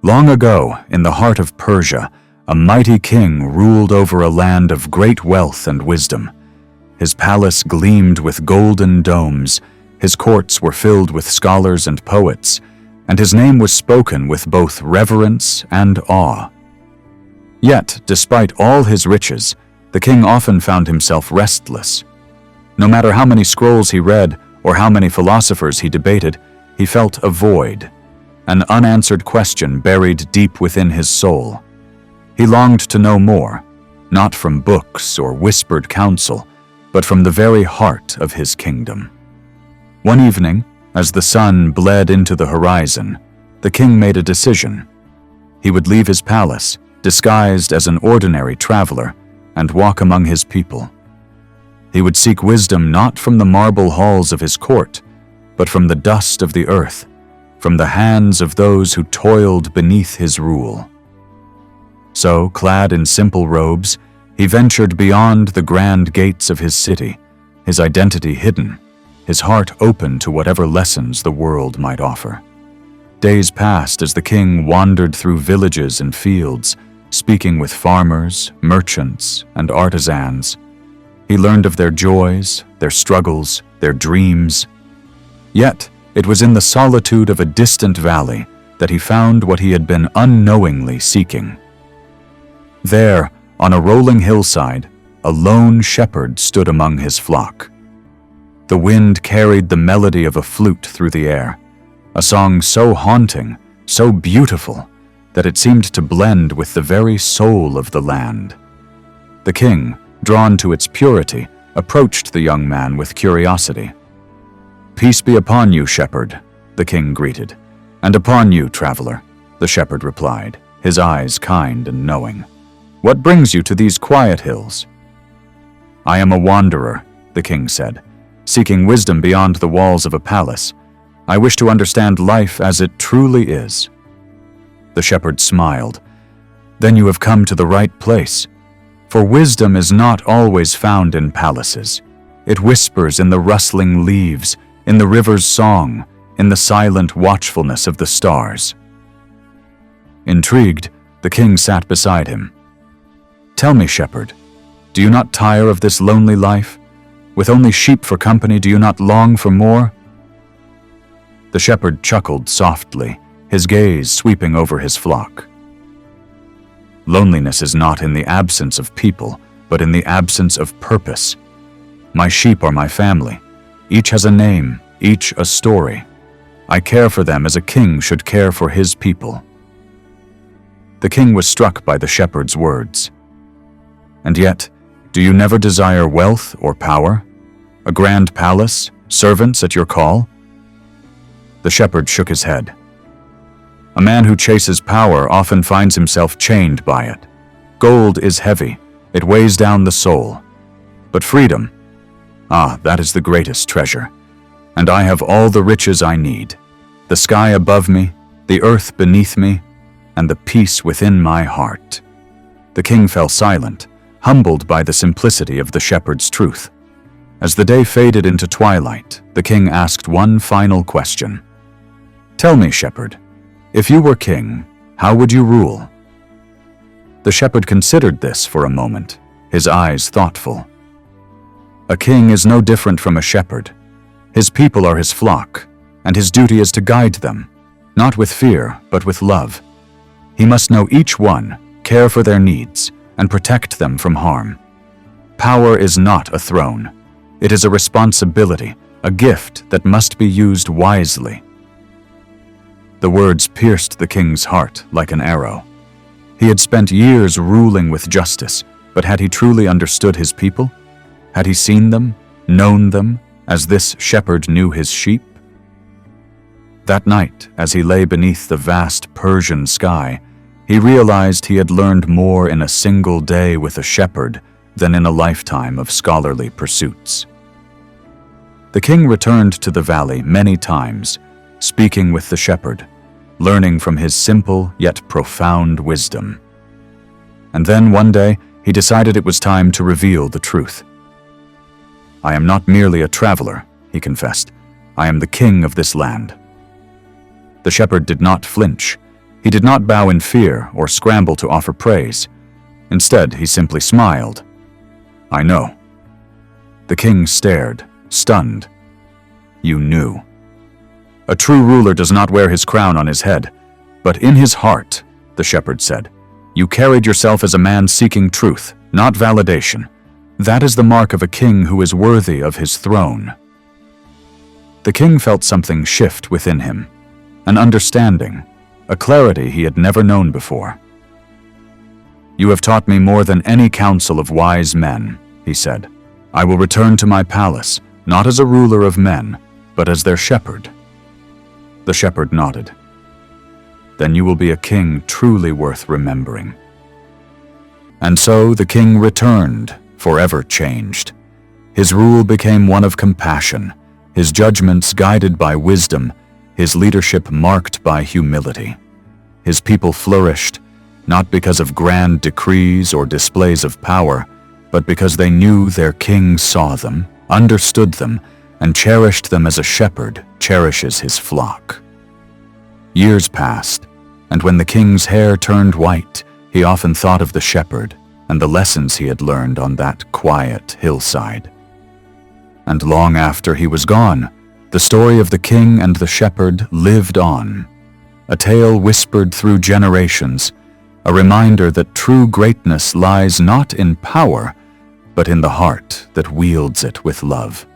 Long ago, in the heart of Persia, a mighty king ruled over a land of great wealth and wisdom. His palace gleamed with golden domes, his courts were filled with scholars and poets, and his name was spoken with both reverence and awe. Yet, despite all his riches, the king often found himself restless. No matter how many scrolls he read or how many philosophers he debated, he felt a void, an unanswered question buried deep within his soul. He longed to know more, not from books or whispered counsel, but from the very heart of his kingdom. One evening, as the sun bled into the horizon, the king made a decision. He would leave his palace, disguised as an ordinary traveler, and walk among his people. He would seek wisdom not from the marble halls of his court, but from the dust of the earth, from the hands of those who toiled beneath his rule. So, clad in simple robes, he ventured beyond the grand gates of his city, his identity hidden, his heart open to whatever lessons the world might offer. Days passed as the king wandered through villages and fields, speaking with farmers, merchants, and artisans. He learned of their joys, their struggles, their dreams. Yet, it was in the solitude of a distant valley that he found what he had been unknowingly seeking. There, on a rolling hillside, a lone shepherd stood among his flock. The wind carried the melody of a flute through the air, a song so haunting, so beautiful, that it seemed to blend with the very soul of the land. The king, drawn to its purity, approached the young man with curiosity. "Peace be upon you, shepherd," the king greeted. "And upon you, traveler," the shepherd replied, his eyes kind and knowing. "What brings you to these quiet hills?" "I am a wanderer," the king said, "seeking wisdom beyond the walls of a palace. I wish to understand life as it truly is." The shepherd smiled. "Then you have come to the right place. For wisdom is not always found in palaces. It whispers in the rustling leaves, in the river's song, in the silent watchfulness of the stars." Intrigued, the king sat beside him. "Tell me, shepherd, do you not tire of this lonely life? With only sheep for company, do you not long for more?" The shepherd chuckled softly, his gaze sweeping over his flock. "Loneliness is not in the absence of people, but in the absence of purpose. My sheep are my family. Each has a name, each a story. I care for them as a king should care for his people." The king was struck by the shepherd's words. "And yet, do you never desire wealth or power? A grand palace, servants at your call?" The shepherd shook his head. "A man who chases power often finds himself chained by it. Gold is heavy, it weighs down the soul. But freedom, that is the greatest treasure. And I have all the riches I need, the sky above me, the earth beneath me, and the peace within my heart." The king fell silent, humbled by the simplicity of the shepherd's truth. As the day faded into twilight, the king asked one final question. "Tell me, shepherd, if you were king, how would you rule?" The shepherd considered this for a moment, his eyes thoughtful. "A king is no different from a shepherd. His people are his flock, and his duty is to guide them, not with fear, but with love. He must know each one, care for their needs, and protect them from harm. Power is not a throne. It is a responsibility, a gift that must be used wisely." The words pierced the king's heart like an arrow. He had spent years ruling with justice, but had he truly understood his people? Had he seen them, known them, as this shepherd knew his sheep? That night, as he lay beneath the vast Persian sky, he realized he had learned more in a single day with a shepherd than in a lifetime of scholarly pursuits. The king returned to the valley many times, speaking with the shepherd, learning from his simple yet profound wisdom. And then one day, he decided it was time to reveal the truth. "I am not merely a traveler," he confessed. "I am the king of this land." The shepherd did not flinch. He did not bow in fear or scramble to offer praise. Instead, he simply smiled. "I know." The king stared, stunned. "You knew." "A true ruler does not wear his crown on his head, but in his heart," the shepherd said. "You carried yourself as a man seeking truth, not validation. That is the mark of a king who is worthy of his throne." The king felt something shift within him, an understanding, a clarity he had never known before. "You have taught me more than any council of wise men," he said. "I will return to my palace, not as a ruler of men, but as their shepherd." The shepherd nodded. "Then you will be a king truly worth remembering." And so the king returned, forever changed. His rule became one of compassion, his judgments guided by wisdom, his leadership marked by humility. His people flourished, not because of grand decrees or displays of power, but because they knew their king saw them, understood them, and cherished them as a shepherd cherishes his flock. Years passed, and when the king's hair turned white, he often thought of the shepherd and the lessons he had learned on that quiet hillside. And long after he was gone, the story of the king and the shepherd lived on, a tale whispered through generations, a reminder that true greatness lies not in power, but in the heart that wields it with love.